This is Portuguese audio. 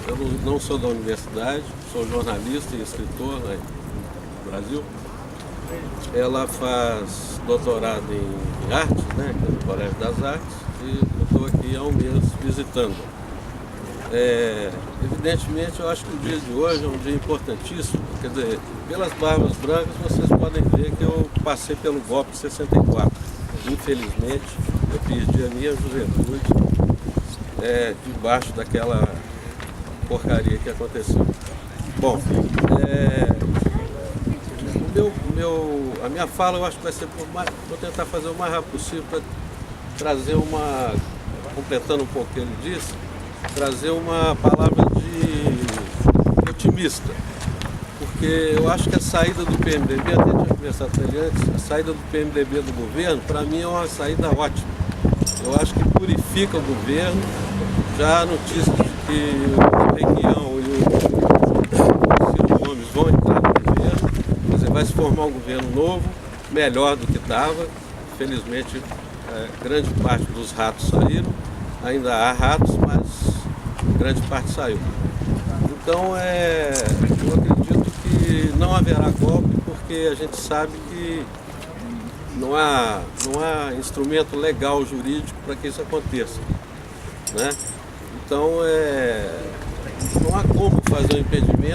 eu não sou da universidade, sou jornalista e escritor, né, no Brasil. Ela faz doutorado em artes, né, aqui no Colégio das Artes, e eu estou aqui há um mês visitando. Evidentemente, eu acho que o dia de hoje é um dia importantíssimo, quer dizer, pelas barbas brancas vocês podem ver que eu passei pelo golpe de 64. Infelizmente, eu perdi a minha juventude debaixo daquela porcaria que aconteceu. Bom, a minha fala eu acho que vai ser vou tentar fazer o mais rápido possível para trazer completando um pouco o que ele disse, trazer uma palavra de otimista, porque eu acho que a saída do PMDB, até tinha conversado com ele antes, a saída do PMDB do governo, para mim é uma saída ótima. Eu acho que purifica o governo. Já há notícias de que o Requião e o Ciro Gomes vão entrar no governo, quer dizer, vai se formar um governo novo, melhor do que estava. Infelizmente, grande parte dos ratos saíram, ainda há ratos, mas grande parte saiu. Então, eu acredito que não haverá golpe, porque a gente sabe que não há instrumento legal, jurídico para que isso aconteça, né? Então, não há como fazer um impedimento.